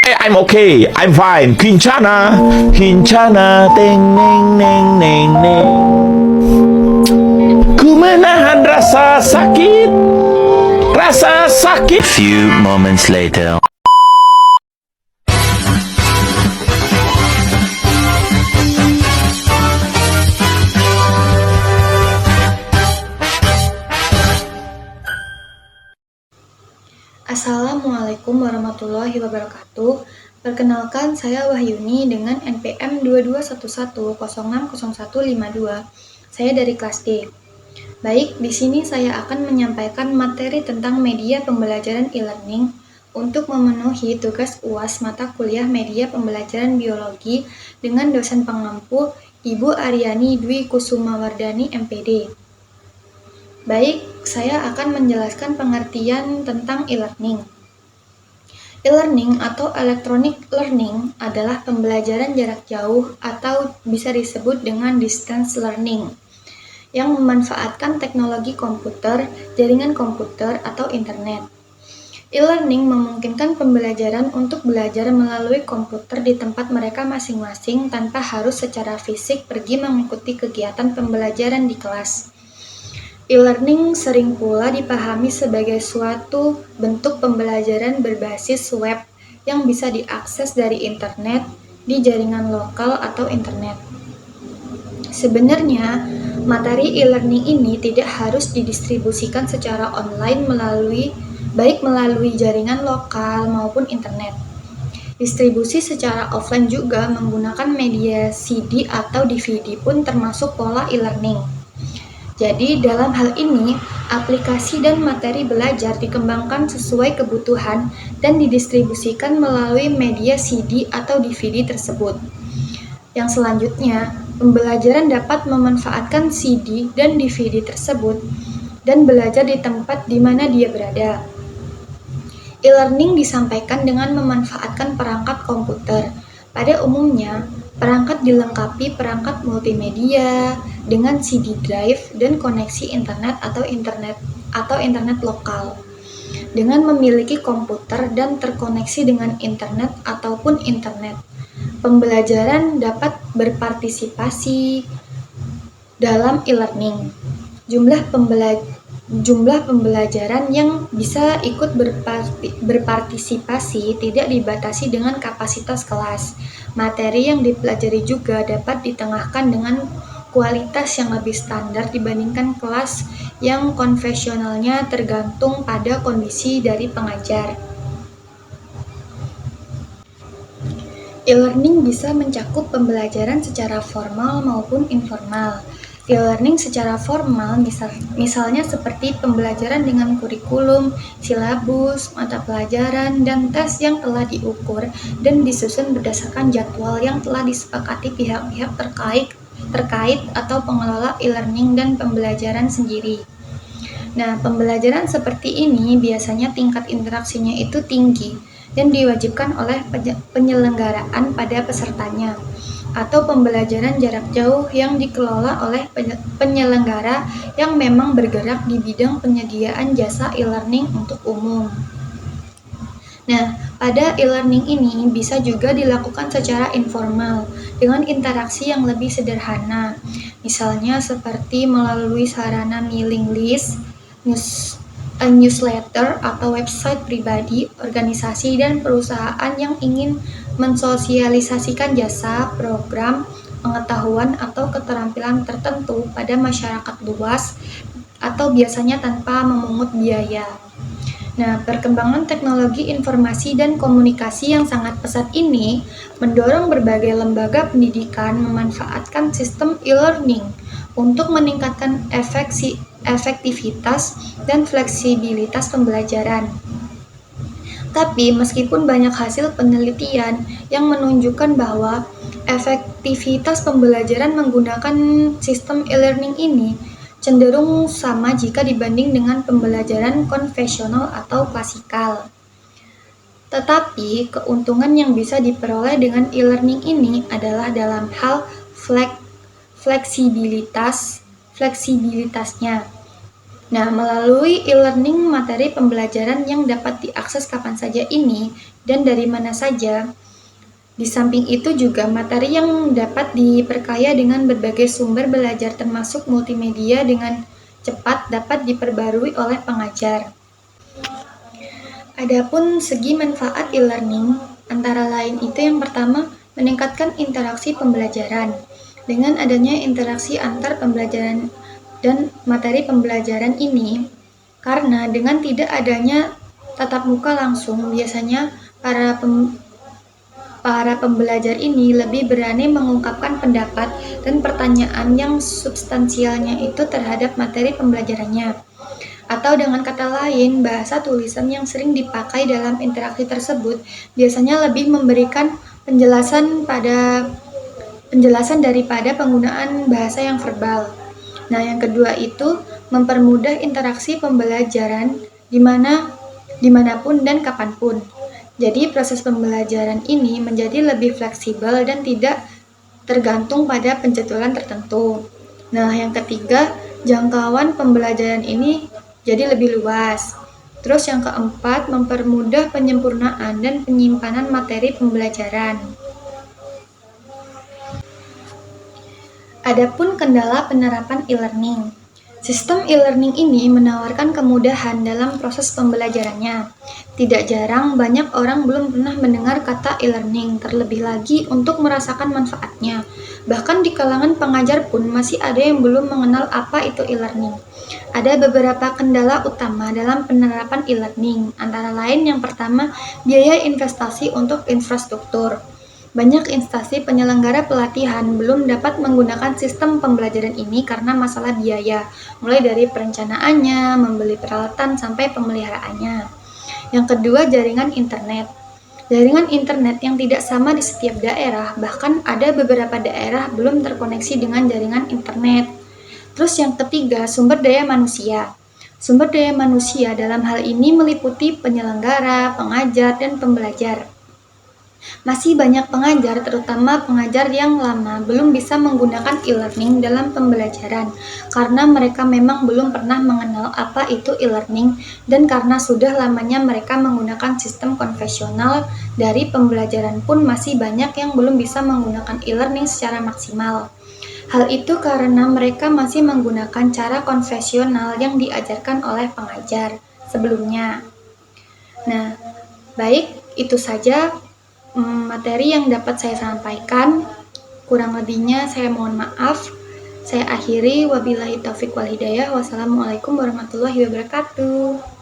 I'm okay, I'm fine. Kincana, Kincana, teng neng neng neng neng. Ku menahan rasa sakit, rasa sakit. Few moments later. Assalamualaikum warahmatullahi wabarakatuh. Perkenalkan, saya Wahyuni dengan NPM 2211060152. Saya dari kelas D. Baik, di sini saya akan menyampaikan materi tentang media pembelajaran e-learning untuk memenuhi tugas UAS mata kuliah media pembelajaran biologi dengan dosen pengampu Ibu Aryani Dwi Kusumawardani MPD. Baik, saya akan menjelaskan pengertian tentang e-learning. E-learning atau electronic learning adalah pembelajaran jarak jauh atau bisa disebut dengan distance learning yang memanfaatkan teknologi komputer, jaringan komputer, atau internet. E-learning memungkinkan pembelajaran untuk belajar melalui komputer di tempat mereka masing-masing tanpa harus secara fisik pergi mengikuti kegiatan pembelajaran di kelas. E-learning sering pula dipahami sebagai suatu bentuk pembelajaran berbasis web yang bisa diakses dari internet di jaringan lokal atau internet. Sebenarnya, materi e-learning ini tidak harus didistribusikan secara online baik melalui jaringan lokal maupun internet. Distribusi secara offline juga menggunakan media CD atau DVD pun termasuk pola e-learning. Jadi, dalam hal ini, aplikasi dan materi belajar dikembangkan sesuai kebutuhan dan didistribusikan melalui media CD atau DVD tersebut. Yang selanjutnya, pembelajaran dapat memanfaatkan CD dan DVD tersebut dan belajar di tempat di mana dia berada. E-learning disampaikan dengan memanfaatkan perangkat komputer. Pada umumnya, perangkat dilengkapi perangkat multimedia dengan CD drive dan koneksi internet atau internet lokal. Dengan memiliki komputer dan terkoneksi dengan internet ataupun internet, pembelajaran dapat berpartisipasi dalam e-learning. Jumlah pembelajaran yang bisa ikut berpartisipasi tidak dibatasi dengan kapasitas kelas. Materi yang dipelajari juga dapat ditengahkan dengan kualitas yang lebih standar dibandingkan kelas yang konvensionalnya tergantung pada kondisi dari pengajar. E-learning bisa mencakup pembelajaran secara formal maupun informal. E-learning secara formal misalnya seperti pembelajaran dengan kurikulum, silabus, mata pelajaran, dan tes yang telah diukur dan disusun berdasarkan jadwal yang telah disepakati pihak-pihak terkait atau pengelola e-learning dan pembelajaran sendiri. Nah, pembelajaran seperti ini biasanya tingkat interaksinya itu tinggi dan diwajibkan oleh penyelenggaraan pada pesertanya, atau pembelajaran jarak jauh yang dikelola oleh penyelenggara yang memang bergerak di bidang penyediaan jasa e-learning untuk umum. Nah, pada e-learning ini bisa juga dilakukan secara informal dengan interaksi yang lebih sederhana, misalnya seperti melalui sarana mailing list, newsletter, atau website pribadi, organisasi, dan perusahaan yang ingin mensosialisasikan jasa, program, pengetahuan, atau keterampilan tertentu pada masyarakat luas atau biasanya tanpa memungut biaya. Nah, perkembangan teknologi informasi dan komunikasi yang sangat pesat ini mendorong berbagai lembaga pendidikan memanfaatkan sistem e-learning untuk meningkatkan efektivitas dan fleksibilitas pembelajaran. Tapi meskipun banyak hasil penelitian yang menunjukkan bahwa efektivitas pembelajaran menggunakan sistem e-learning ini cenderung sama jika dibanding dengan pembelajaran konvensional atau klasikal. Tetapi keuntungan yang bisa diperoleh dengan e-learning ini adalah dalam hal fleksibilitasnya. Nah, melalui e-learning materi pembelajaran yang dapat diakses kapan saja ini dan dari mana saja. Di samping itu juga materi yang dapat diperkaya dengan berbagai sumber belajar termasuk multimedia dengan cepat dapat diperbarui oleh pengajar. Adapun segi manfaat e-learning, antara lain itu yang pertama, meningkatkan interaksi pembelajaran. Dengan adanya interaksi antar pembelajaran dan materi pembelajaran ini, karena dengan tidak adanya tatap muka langsung, biasanya para pembelajar ini lebih berani mengungkapkan pendapat dan pertanyaan yang substansialnya itu terhadap materi pembelajarannya. Atau dengan kata lain, bahasa tulisan yang sering dipakai dalam interaksi tersebut biasanya lebih memberikan penjelasan daripada penggunaan bahasa yang verbal. Nah, yang kedua itu mempermudah interaksi pembelajaran dimanapun dan kapanpun. Jadi proses pembelajaran ini menjadi lebih fleksibel dan tidak tergantung pada penjadwalan tertentu. Nah, yang ketiga, jangkauan pembelajaran ini jadi lebih luas. Terus yang keempat, mempermudah penyempurnaan dan penyimpanan materi pembelajaran. Adapun kendala penerapan e-learning. Sistem e-learning ini menawarkan kemudahan dalam proses pembelajarannya. Tidak jarang banyak orang belum pernah mendengar kata e-learning, terlebih lagi untuk merasakan manfaatnya. Bahkan di kalangan pengajar pun masih ada yang belum mengenal apa itu e-learning. Ada beberapa kendala utama dalam penerapan e-learning, antara lain yang pertama, biaya investasi untuk infrastruktur. Banyak instansi penyelenggara pelatihan belum dapat menggunakan sistem pembelajaran ini karena masalah biaya, mulai dari perencanaannya, membeli peralatan, sampai pemeliharaannya. Yang kedua, jaringan internet. Jaringan internet yang tidak sama di setiap daerah, bahkan ada beberapa daerah belum terkoneksi dengan jaringan internet. Terus yang ketiga, sumber daya manusia. Sumber daya manusia dalam hal ini meliputi penyelenggara, pengajar, dan pembelajar. Masih banyak pengajar, terutama pengajar yang lama, belum bisa menggunakan e-learning dalam pembelajaran karena mereka memang belum pernah mengenal apa itu e-learning dan karena sudah lamanya mereka menggunakan sistem konvensional dari pembelajaran pun masih banyak yang belum bisa menggunakan e-learning secara maksimal. Hal itu karena mereka masih menggunakan cara konvensional yang diajarkan oleh pengajar sebelumnya. Nah, baik, itu saja materi yang dapat saya sampaikan. Kurang lebihnya saya mohon maaf. Saya akhiri, wabillahi taufik wal hidayah. Wassalamualaikum warahmatullahi wabarakatuh.